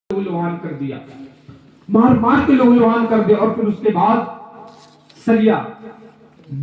لوہان کر دیا، مار مار کے لوہان کر دیا، اور پھر اس کے بعد سلیا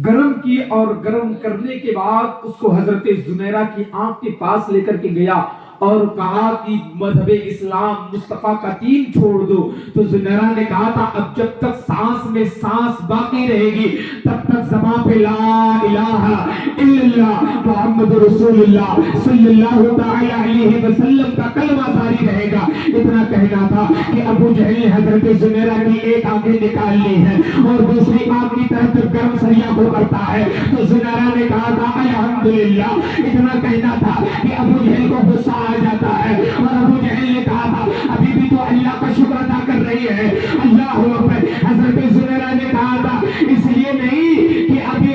گرم کی، اور گرم کرنے کے بعد اس کو حضرت زنیرہ کی آنکھ کے پاس لے کر کے گیا اور کہا کہ مذہب اسلام مصطفیٰ کا دین چھوڑ دو. تو زنیرہ نے کہا تھا اب جب تک سانس میں سانس باقی رہے گی تب تک زبان پہ لا الہ الا اللہ محمد رسول اللہ صلی اللہ تعالی علیہ وسلم کا کلمہ جاری رہے گا. اتنا کہنا تھا کہ ابو جہل نے حضرت زنیرہ کی ایک آنکھ نکال لی ہے اور دوسری آنکھ کی طرف جب گرم سریا کو کرتا ہے تو زنیرہ نے کہا تھا الحمدللہ. اتنا کہنا تھا کہ ابو جہل کو غصہ آ جاتا ہے اور ابو جہل نے کہا تھا ابھی بھی تو اللہ کا شکر ادا کر رہی ہے. اللہ اکبر. حضرت زنیرہ نے کہا تھا اس لیے نہیں کہ ابھی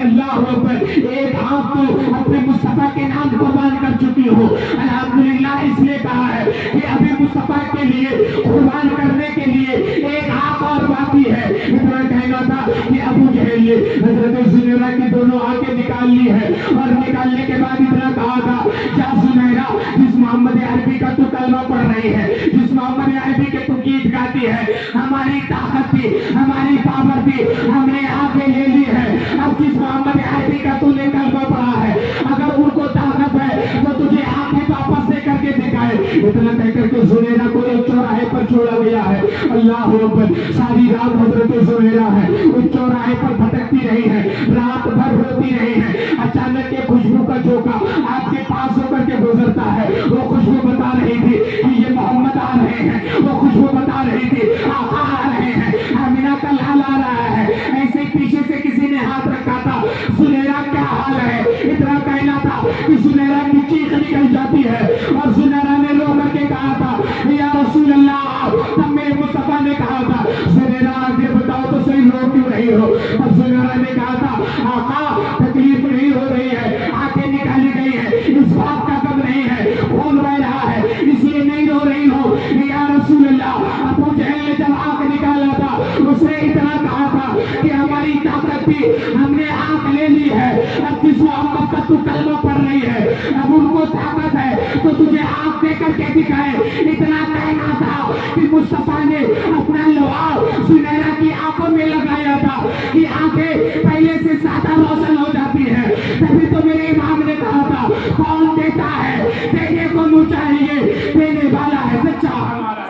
اللہ اکبر ایک آنکھ تو اپنے مصطفیٰ کے نام قربان کر چکی ہو. الحمدللہ اس لیے کہا ہے کہ ابھی مصطفیٰ کے لیے قربان کرنے کے لیے ایک آنکھ اور باقی ہے. اتنا کہنا تھا کہ ابو جہل نے حضرت زنیرہ کی دونوں آنکھیں نکال لی ہے اور نکالنے کے بعد اتنا کہا تھا جا زنیرہ جس محمد عربی کا تو کلمہ پڑھ رہی ہے، جس محمد عربی کے تو گیت گاتی ہے، ہماری طاقت تھی ہماری پاور تھی ہم نے آنکھیں لے لی ہے. اب جس محمد عربی کا تو نے کلمہ پڑھا ہے اگر ان کو طاقت ہے تو تجھے آنکھیں واپس دے کر کے دکھائے. اتنا کہہ کر کے زنیرہ کو ایک چوراہے پر چھوڑا گیا ہے. اللہ اکبر. ساری رات حضرت زنیرہ ہے اس چوراہے پر بھٹکتی رہی ہے، رات بھر روتی رہی ہے. اچانک یہ خوشبو کا جھونکا آپ کے پاس ہو کر کے گزرتا ہے. وہ خوشبو بتا رہی تھی کہ یہ محمد آ رہے ہیں. وہ خوشبو بتا رہی تھی آقا آ رہے ہیں، آمینہ کا لال آ رہا ہے. ایسے پیچھے سے کسی نے ہاتھ رکھا تھا زنیرہ کیا حال ہے. اتنا کہنا تھا کہ زنیرہ کی چیخ نکل جاتی ہے اور زنیرہ نے رو کر کے کہا تھا یا رسول اللہ. تب میرے مصطفیٰ نے کہا تھا زنیرہ آگے بتاؤ تو صحیح رو کیوں رہی ہو. اور زنیرہ نے کہا تھا آقا تکلیف نہیں ہو رہی ہے، آنکھیں نکالی گئی ہے، اس بات کا غم نہیں ہے، خون بہ رہا ہے اس لیے نہیں رو رہی ہو. یا رسول اللہ. ابو جہل نے جب آنکھ نکالا تھا اس نے اتنا کہا تھا کہ ہماری طاقت تھی ہم نے آنکھ لے لی ہے. اب جس محمد کا تو کلمہ پڑھ رہی ہے اب ان کو طاقت ہے تو تجھے آنکھ دے کر کے دکھائے. اتنا کہنا تھا کہ مصطفیٰ نے اپنا لوہا زنیرہ کی آنکھوں میں لگایا تھا کہ آنکھیں پہلے سے زیادہ روشن ہو جاتی ہے. تبھی تو میرے امام نے کہا تھا کون دیتا ہے دینے کو منہ چاہیے دینے والا ہے سچا ہمارا.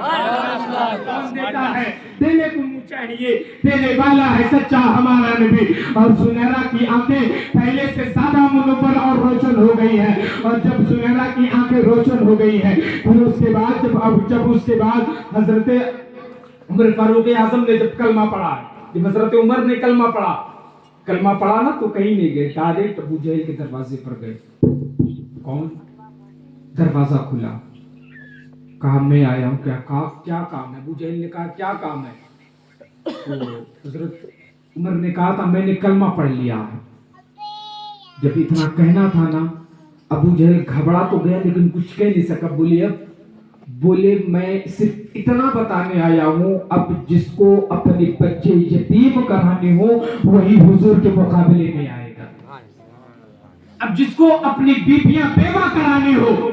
کون دیتا ہے دینے کو منہ چاہیے دینے والا ہے سچا ہمارا نبی. اور زنیرہ کی آنکھیں پہلے سے زیادہ منور اور روشن ہو گئی ہیں. اور جب زنیرہ کی آنکھیں روشن ہو گئی ہیں پھر اس کے بعد جب اس کے بعد حضرت عمر فاروق اعظم نے جب کلمہ پڑھا، جب حضرت عمر نے کلمہ پڑھا نا تو کہیں نہیں گئے، ڈائریکٹ ابو جہل کے دروازے پر گئے. کون؟ دروازہ کھلا، کہا میں آیا ہوں. کیا کام ہے؟ ابو جہل نے کہا کیا کام ہے؟ تو حضرت عمر نے کہا تھا میں نے کلمہ پڑھ لیا ہے. جب اتنا کہنا تھا نا ابو جہل گھبرا تو گیا لیکن کچھ کہہ نہیں سکا. بولے میں صرف اتنا بتانے آیا ہوں اب جس کو اپنے بچے یتیم کرانے ہو وہی حضور کے مقابلے میں آئے گا. اب جس کو اپنی بیویاں بیوہ کرانی ہو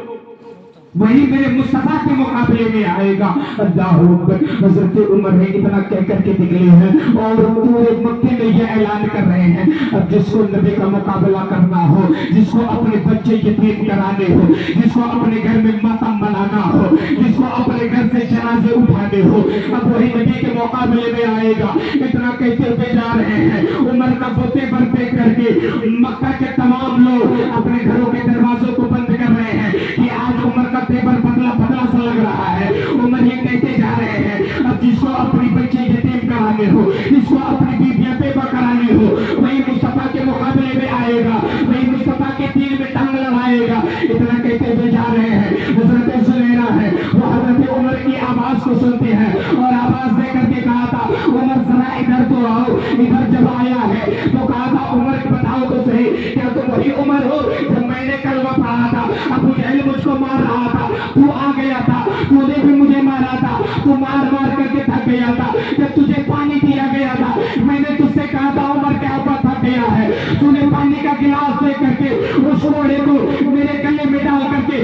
وہی میرے مصطفیٰ کے مقابلے میں آئے گا. اللہ اکبر. حضرت عمر ہے اتنا کہہ کر کے نکلے ہیں اور پورے مکے میں یہ اعلان کر رہے ہیں اب جس کو نبی کا مقابلہ کرنا ہو، جس کو اپنے بچے یتیم کرانے ہو، جس کو اپنے گھر میں ماتم منانا ہو، جس کو اپنے گھر سے جنازے اٹھانے ہو اب وہی نبی کے مقابلے میں آئے گا. اتنا کہتے ہوئے جا رہے ہیں. عمر کا بوتے پر دیکھ کر کے مکہ کے تمام لوگ اپنے گھروں کے دروازوں کو بند کر رہے ہیں کہ آج عمر کا پیپر بدلا سا لگ رہا ہے. عمر یہ کہتے جا رہے ہیں اب جس کو اپنی بچے یتیم کرانے ہو، جس کو اپنی بیویاں بیوہ کرانے ہو وہی مصطفیٰ کے مقابلے میں آئے گا، وہی مصطفیٰ کے دین میں ٹانگ لڑائے گا. اتنا کہتے ہوئے جا رہے ہیں. حضرت زنیرہ ہے وہ حضرت عمر کی آواز کو سنتے ہیں اور آواز دے کر کے کہا تھا عمر ذرا ادھر تو آؤ. ادھر جب آیا ہے تو کہا تھا عمر بتاؤ تو صحیح کیا تم وہی عمر ہو جب میں نے کلمہ پڑھا تھا ابو جہل مجھ کو مار رہا تھا تو آ گیا تھا، تو نے بھی مجھے مارا تھا، تو مار کر کے تھک گیا تھا. جب تجھے پانی دیا گیا تھا میں نے تجھ سے کہا تھا عمر کیا اوپر تھک گیا ہے، تو نے پانی کا گلاس دے کر کے اس گھوڑے کو میرے گلے میں ڈال کر کے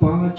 5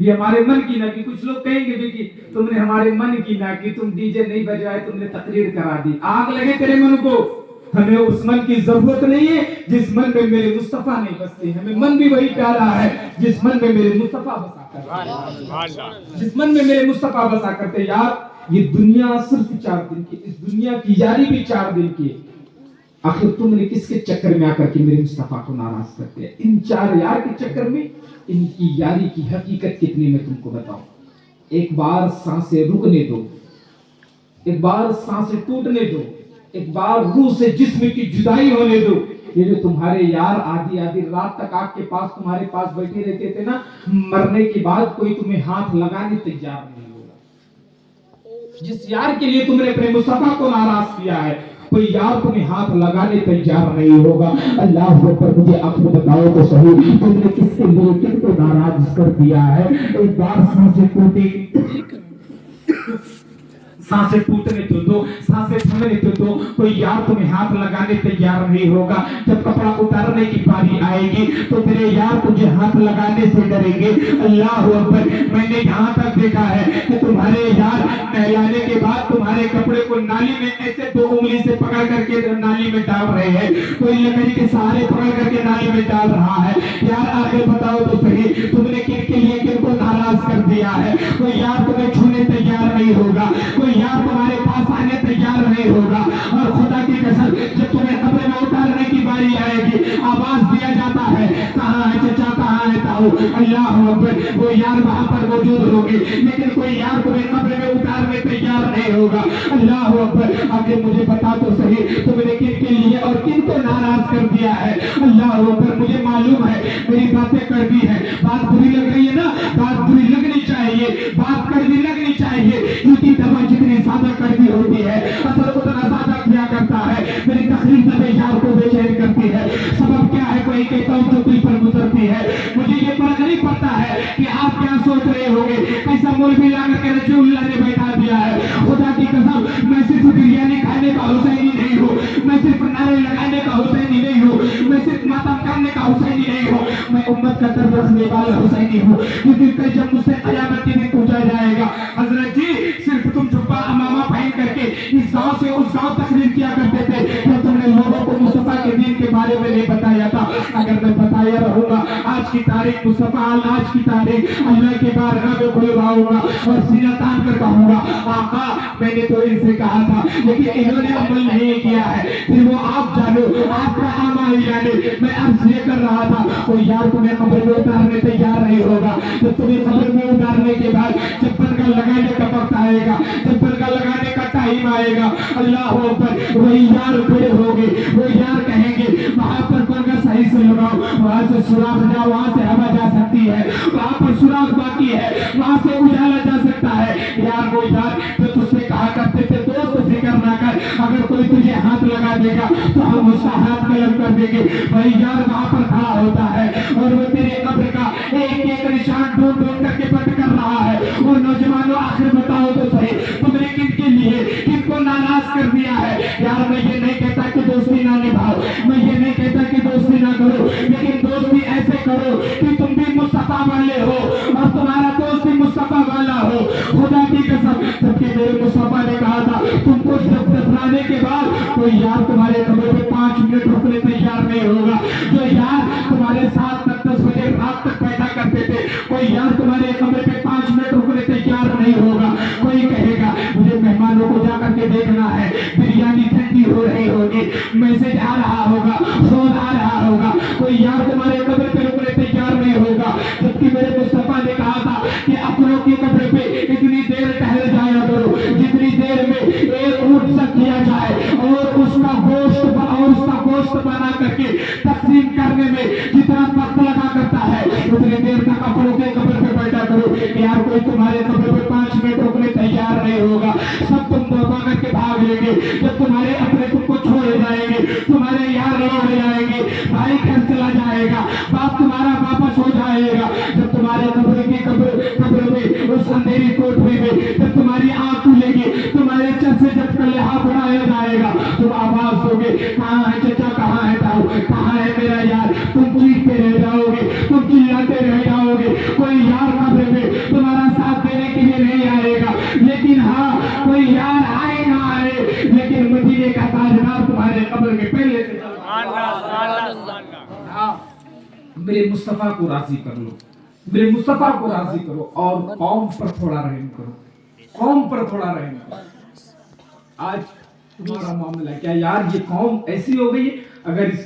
یہ ہمارے من کی نہ کی. کچھ لوگ کہیں گے بھی کہ تم نے ہمارے من کی نہ کی, تم ڈی جے نہیں بجائے, تم نے تقریر کرا دی. آگ لگے تیرے من کو. ہمیں اس من کی ضرورت نہیں ہے جس من میں میرے مصطفیٰ نہیں بستے. ہمیں من بھی وہی پیارا ہے جس من میں میرے مصطفیٰ بسا کرتے, جس من میں میرے مصطفیٰ بسا کرتے. یار یہ دنیا صرف 4 دن کی, اس دنیا کی یاری بھی 4 دن کی. آخر تم نے کس کے چکر میں آ کر کے میرے مصطفیٰ کو ناراض کرتے ہیں؟ ان 4 یار کے چکر میں ان کی یاری کی حقیقت کتنی میں تم کو بتاؤں. ایک بار سانسیں رکنے دو, ایک بار سانسیں ٹوٹنے دو, ایک بار روح سے جسم کی جدائی ہونے دو. یہ جو تمہارے یار آدھی رات تک آگ کے پاس تمہارے پاس بیٹھے رہتے تھے نا, مرنے کے بعد کوئی تمہیں ہاتھ لگانے تیار نہیں ہوگا. جس یار کے لیے تم نے اپنے مصطفیٰ کو ناراض کیا ہے, کوئی یار تمہیں ہاتھ لگانے تیار نہیں ہوگا. اللہ اکبر. مجھے آپ بتاؤ تو صحیح, تم نے کس کے لیے کن کو ناراض کر دیا ہے؟ ایک بار سانسیں ٹوٹی, سانسیں ٹوٹنے تو سانسیں تھمنے تو کوئی یار تمہیں ہاتھ لگانے تیار نہیں ہوگا. جب کپڑا اتارنے کی باری آئے گی تو تیرے یار تجھے ہاتھ لگانے سے ڈریں گے. اللہ اکبر. میں نے یہاں تک دیکھا ہے کہ تمہارے یار نہلانے کے بعد تمہارے کپڑے کو نالی میں ایسے 2 انگلی سے پکڑ کر کے نالی میں ڈال رہے ہیں, کوئی لکڑی کے سہارے پکڑ کر کے نالی میں ڈال رہا ہے. یار آگے بتاؤ تو صحیح, تم نے کن کے لیے کن کو ناراض کر دیا ہے؟ کوئی یار تمہیں چھونے تیار نہیں ہوگا, کوئی یار تمہارے پاس آنے تیار نہیں ہوگا. اور خدا کی قسم جب تمہیں قبر میں اتارنے کی باری آئے گی, آواز دیا جاتا ہے کہاں ہے چچا, کہاں ہے تاؤ. اللہ اکبر. وہ یار وہاں پر موجود ہوگی لیکن کوئی یار تمہیں قبر میں اتارنے تیار نہیں ہوگا. اللہ اکبر. آگے مجھے بتا تو صحیح, تم نے کن کے لیے اور کن کو ناراض کر دیا ہے؟ اللہ اکبر. مجھے معلوم ہے میری باتیں کڑوی ہیں, بات بری لگ رہی ہے نا, بات بری لگنی چاہیے, بات کڑوی لگنی چاہیے, کیونکہ دوا جتنی زیادہ کڑوی ہوتی ہے اثر اتنا زیادہ کیا کرتا ہے. میری تقریر دبے یار کو بے چین کرتی ہے. سبب کیا ہے؟ کوئی کہتا ہوں جو دل پر گزرتی ہے. مجھے یہ فرق نہیں پڑتا ہے کہ آپ کیا سوچ رہے ہوگے, کیسا مولوی لا کر کے رسول اللہ نے بیٹھا دیا ہے. خدا کی قسم میں صرف بریانی کھانے کا حسینی نہیں ہوں, میں صرف نعرے لگانے کا حسینی نہیں ہوں, میں صرف ماتم کرنے کا حسینی نہیں ہوں, میں امت کا درد رکھنے والا حسینی ہوں. کیونکہ کل جب مجھ سے قیامت کے دن پوچھا جائے گا, حضرت جی صرف تم جھپا امامہ پہن کر کے اس گاؤں سے اس گاؤں تقریر کیا کرتے تھے, کیا تم نے لوگوں کو مصطفیٰ کے دین کے بارے میں نہیں بتایا تھا؟ اگر میں بتایا رہوں گا, آج کی تاریخ مصطفیٰ, آج کی تاریخ اللہ کے بارگاہ میں کھلواؤں گا اور سینہ تان کر کہوں گا آقا میں نے تو ان سے کہا تھا لیکن انہوں نے عمل نہیں کیا ہے. پھر وہ آپ جانو, آپ کا اعمال جانے. میں عرض یہ کر رہا تھا, کوئی یار تمہیں قبر میں اتارنے تیار نہیں ہوگا. جب تمہیں قبر میں اتارنے کے بعد جب پرگا لگانے کا وقت آئے گا, جب پرگا لگانے کا ٹائم آئے گا, اللہ اکبر, وہی یار کھڑے ہوگے, وہ یار کہیں گے وہاں پر پرگا صحیح سے لگاؤ, وہاں سے سوراخ جاؤ, وہاں سے ہوا جا سکتی ہے, وہاں پر سوراخ باقی ہے, وہاں سے اجالا جا سکتا ہے. یار وہ یار جو تجھ سے کہا کرتے تھے دوست فکر نہ کر, اگر کوئی تجھے ہاتھ لگا دے گا تو ہم اس کا ہاتھ قلم کر دیں گے. وہی یار وہاں پر کھڑا ہوتا ہے اور وہ تیرے قبر کا ایک ایک نشان ڈھونڈ ڈھونڈ کر کے بند کر رہا ہے. اور نوجوانوں آخر بتاؤ تو صحیح, تم نے کن کے لیے کن کو ناراض کر دیا ہے؟ یار میں یہ نہیں کہتا کہ دوستی نہ نبھاؤ, میں یہ نہیں کہتا کہ دوستی نہ کرو, لیکن دوستی ایسے کرو کہ تم بھی مصطفیٰ والے ہو اور تمہارا دوست بھی مصطفیٰ والا ہو. خدا کی قسم جبکہ میرے مصطفیٰ نے کہا تھا تم کو دفنانے کے بعد کوئی یار تمہارے قبر پہ 5 منٹ رکنے تیار نہیں ہوگا. جو یار تمہارے ساتھ 10 بجے رات تک بیٹھا کرتے تھے, کوئی یار تمہارے قبر پہ 5 منٹ رکنے تیار نہیں ہوگا. کوئی کہے گا مجھے مہمانوں کو جا کر کے دیکھنا ہے, بریانی ٹھنڈی ہو رہی ہوگی, میسج آ رہا ہوگا, فون آ رہا ہوگا, کوئی یار تمہارے قبر پہ رکنے تیار نہیں ہوگا. جبکہ میرے مصطفیٰ نے کہا تھا کہ اپنوں کی قبر پہ اتنی دیر ٹہل جایا کرو جتنی دیر میں ایک اونٹ سک کیا جائے, اور اس کا گوشت بنا کر کے تقسیم کرنے میں جتنا وقت لگا کرتا ہے اتنی دیر تک اپنوں کے قبر پہ بیٹھا کرو. یار کوئی تمہارے قبر پہ 5 منٹ رکنے تیار نہیں ہوگا. سب تم توبہ کر کے بھاگ لیں گے. جب تمہارے اپنے تم کو چھوڑے جائیں گے, تمہارے یار لوٹ جائیں گے, بھائی گھر چلا جائے گا, باپ تمہارا واپس ہو جائے گا. جب تمہارے قبر میں اس اندھیری کوٹری میں جب تمہاری آنکھ کھلے گی, تمہارے چر سے جب کر لحاظ بڑھایا جائے گا, تم آواز دو گے کہاں ہے چچا, کہاں ہے تاؤ, کہاں ہے میرا یار. تم چیختے رہ جاؤ گے, تم چلاتے رہ جاؤ گے. کوئی یار قبر میں تاجدار آئے نہ آئے لیکن مدینے کا تاجدار تمہارے قبر میں پہلے سے میرے مصطفیٰ کو راضی کر لو، میرے مصطفیٰ کو راضی کرو اور قوم پر تھوڑا رحم کرو، قوم پر تھوڑا رحم کرو۔ آج تمہارا معاملہ کیا یار، یہ قوم ایسی ہو گئی ہے، اگر اس